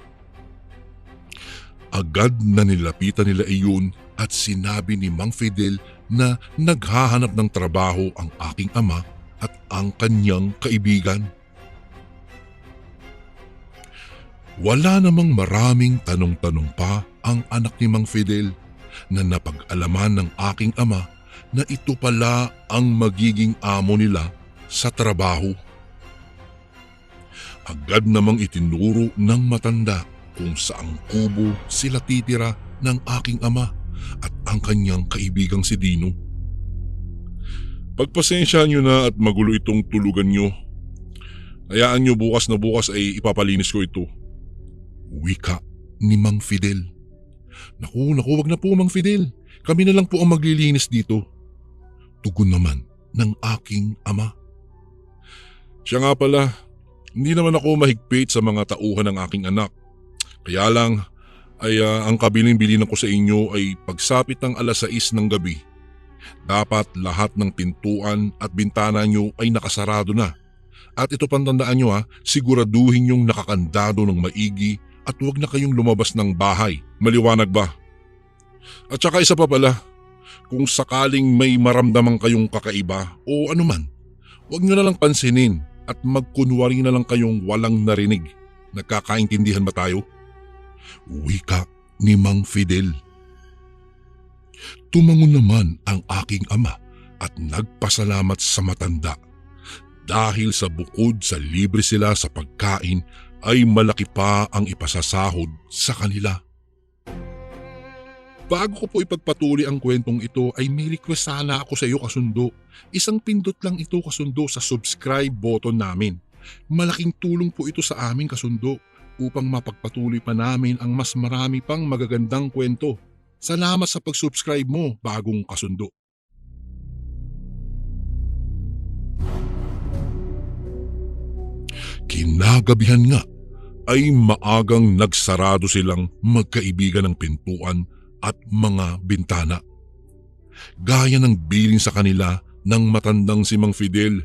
Agad na nilapitan nila iyon at sinabi ni Mang Fidel na naghahanap ng trabaho ang aking ama at ang kanyang kaibigan. Wala namang maraming tanong-tanong pa ang anak ni Mang Fidel na napag-alaman ng aking ama na ito pala ang magiging amo nila sa trabaho. Agad namang itinuro ng matanda kung saang kubo sila titira ng aking ama at ang kanyang kaibigang si Dino. Pagpasensyahan nyo na at magulo itong tulugan nyo. Hayaan nyo bukas na bukas ay ipapalinis ko ito. Wika ni Mang Fidel. Naku, wag na po Mang Fidel. Kami na lang po ang maglilinis dito. Tugon naman ng aking ama. Siya nga pala, hindi naman ako mahigpit sa mga tauhan ng aking anak. Kaya lang ay ang kabilin-bilinan ko sa inyo ay pagsapit ng 6:00 ng gabi. Dapat lahat ng pintuan at bintana nyo ay nakasarado na. At ito pantandaan nyo, siguraduhin yung nakakandado ng maigi at huwag na kayong lumabas ng bahay. Maliwanag ba? At saka isa pa pala, kung sakaling may maramdaman kayong kakaiba o anuman, huwag nyo na lang pansinin at magkunwari na lang kayong walang narinig. Nagkakaintindihan ba tayo? Wika ni Mang Fidel. Tumangon naman ang aking ama at nagpasalamat sa matanda dahil sa bukod sa libre sila sa pagkain ay malaki pa ang ipasasahod sa kanila. Bago ko po ipagpatuloy ang kwentong ito ay may request sana ako sa iyo kasundo. Isang pindot lang ito kasundo sa subscribe button namin. Malaking tulong po ito sa amin kasundo upang mapagpatuloy pa namin ang mas marami pang magagandang kwento. Salamat sa pag-subscribe mo, bagong kasundo. Kinagabihan nga ay maagang nagsarado silang magkaibigan ng pintuan at mga bintana. Gaya ng bilin sa kanila ng matandang si Mang Fidel.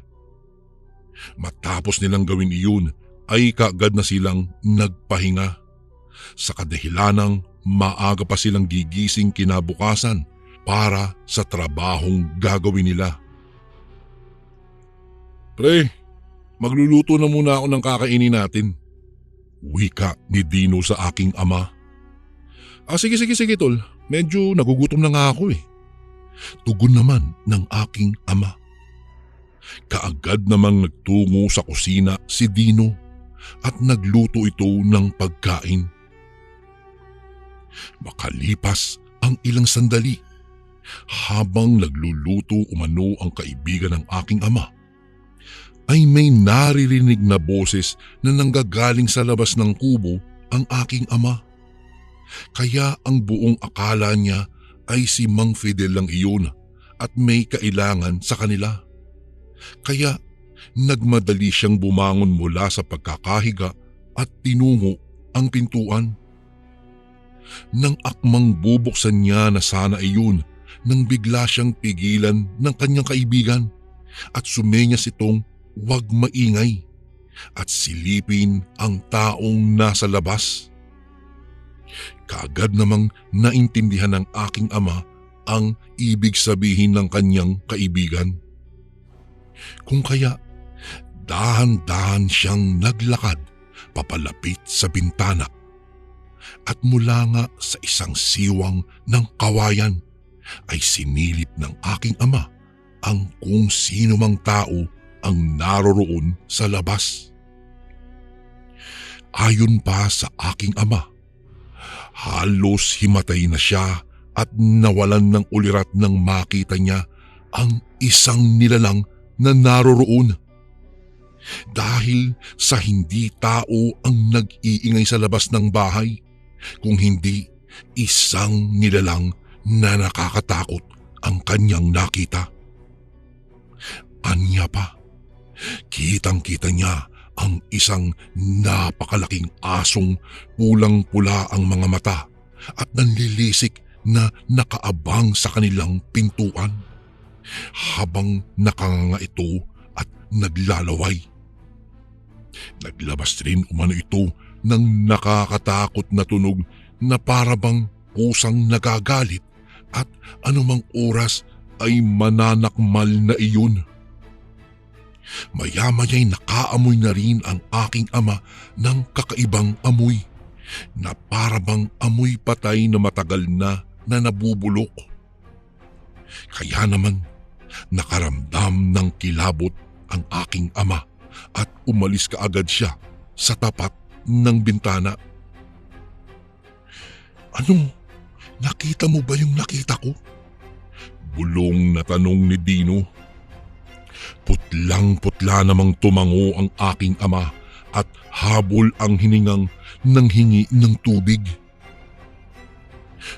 Matapos nilang gawin iyon ay kaagad na silang nagpahinga. Sa kadahilanang maaga pa silang gigising kinabukasan para sa trabahong gagawin nila. Pre, magluluto na muna ako ng kakainin natin. Wika ni Dino sa aking ama. Sige tol, medyo nagugutom na nga ako eh. Tugon naman ng aking ama. Kaagad namang nagtungo sa kusina si Dino at nagluto ito ng pagkain. Makalipas ang ilang sandali, habang nagluluto umano ang kaibigan ng aking ama, ay may naririnig na boses na nanggagaling sa labas ng kubo ang aking ama. Kaya ang buong akala niya ay si Mang Fidel lang iyon at may kailangan sa kanila. Kaya nagmadali siyang bumangon mula sa pagkakahiga at tinungo ang pintuan. Nang akmang bubuksan niya na sana iyon, nang bigla siyang pigilan ng kanyang kaibigan at sumenyas itong huwag maingay at silipin ang taong nasa labas. Kaagad namang naintindihan ng aking ama ang ibig sabihin ng kanyang kaibigan. Kung kaya, dahan-dahan siyang naglakad papalapit sa bintana at mula nga sa isang siwang ng kawayan ay sinilip ng aking ama ang kung sino mang tao ang naroroon sa labas. Ayon pa sa aking ama, halos himatay na siya at nawalan ng ulirat nang makita niya ang isang nilalang na naroroon. Dahil sa hindi tao ang nag-iingay sa labas ng bahay, kung hindi isang nilalang na nakakatakot ang kanyang nakita. Anya pa, kitang-kita niya ang isang napakalaking asong pulang-pula ang mga mata at nanlilisik na nakaabang sa kanilang pintuan habang nakanganga ito at naglalaway. Naglabas rin umano ito ng nakakatakot na tunog na parabang pusang nagagalit at anumang oras ay mananakmal na iyon. Maya-maya'y nakaamoy na rin ang aking ama ng kakaibang amoy na parabang amoy patay na matagal na nabubulok. Kaya naman nakaramdam ng kilabot ang aking ama at umalis kaagad siya sa tapat ng bintana. Ano? Nakita mo ba yung nakita ko? Bulong na tanong ni Dino. Putlang-putla namang tumango ang aking ama at habol ang hiningang nanghingi ng tubig.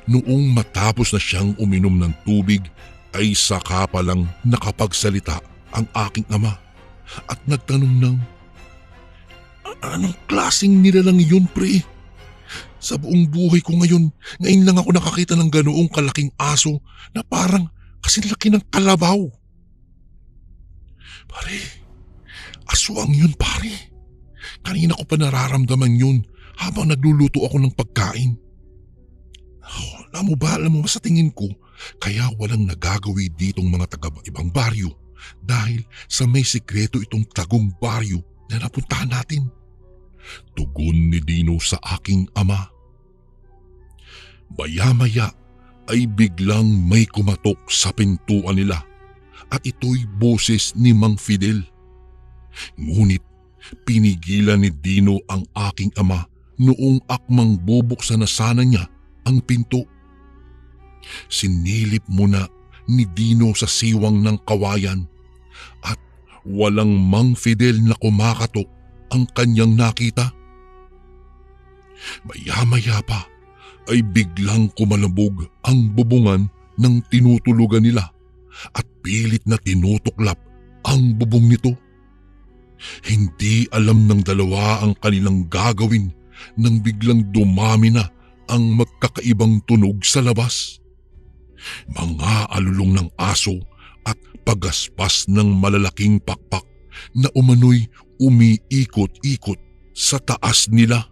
Noong matapos na siyang uminom ng tubig ay saka palang nakapagsalita ang aking ama at nagtanong ng, "Anong klaseng nilalang yun, pre? Sa buong buhay ko ngayon lang ako nakakita ng ganoong kalaking aso na parang kasinlaki ng kalabaw." "Pare, aswang yun pare. Kanina ko pa nararamdaman yun habang nagluluto ako ng pagkain. Alam mo ba sa tingin ko, kaya walang nagagawi ditong mga taga-ibang baryo dahil sa may sikreto itong tagong baryo na napuntahan natin." Tugon ni Dino sa aking ama. Maya-maya ay biglang may kumatok sa pintuan nila at ito'y boses ni Mang Fidel. Ngunit pinigilan ni Dino ang aking ama noong akmang bubuksan na sana niya ang pinto. Sinilip muna ni Dino sa siwang ng kawayan at walang Mang Fidel na kumakatok ang kanyang nakita. Maya-maya pa ay biglang kumalabog ang bubungan ng tinutulugan nila at pilit na tinutuklap ang bubong nito. Hindi alam ng dalawa ang kanilang gagawin nang biglang dumami na ang magkakaibang tunog sa labas. Mga alulong ng aso at pagaspas ng malalaking pakpak na umano'y umiikot-ikot sa taas nila.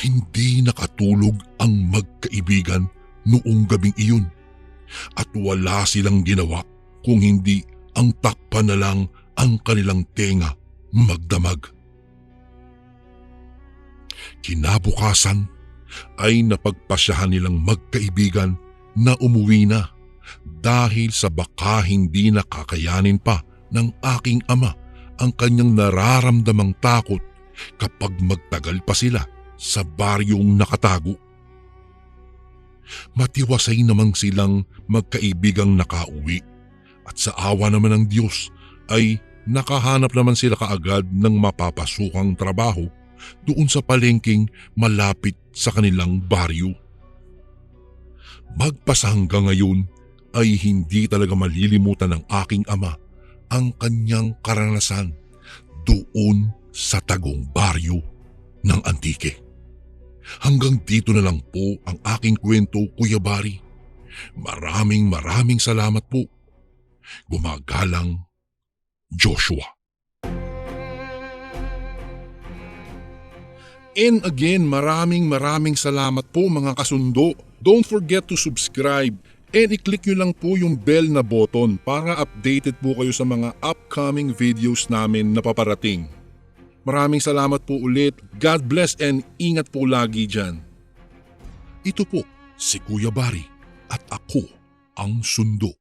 Hindi nakatulog ang magkaibigan noong gabing iyon at wala silang ginawa kung hindi ang takpan na lang ang kanilang tenga magdamag. Kinabukasan ay napagpasyahan nilang magkaibigan na umuwi na dahil sa baka hindi nakakayanin pa ng aking ama ang kanyang nararamdamang takot kapag magtagal pa sila sa baryong nakatago. Matiwasay namang silang magkaibigang nakauwi at sa awa naman ng Diyos ay nakahanap naman sila kaagad ng mapapasukang trabaho doon sa palengking malapit sa kanilang baryo. Magpasa hanggang ngayon ay hindi talaga malilimutan ng aking ama ang kanyang karanasan doon sa tagong baryo ng Antique. Hanggang dito na lang po ang aking kwento, Kuya Bari. Maraming salamat po. Gumagalang, Joshua. And again, maraming salamat po mga kasundo. Don't forget to subscribe and i-click nyo lang po yung bell na button para updated po kayo sa mga upcoming videos namin na paparating. Maraming salamat po ulit. God bless and ingat po lagi dyan. Ito po si Kuya Bari at ako ang Sundo.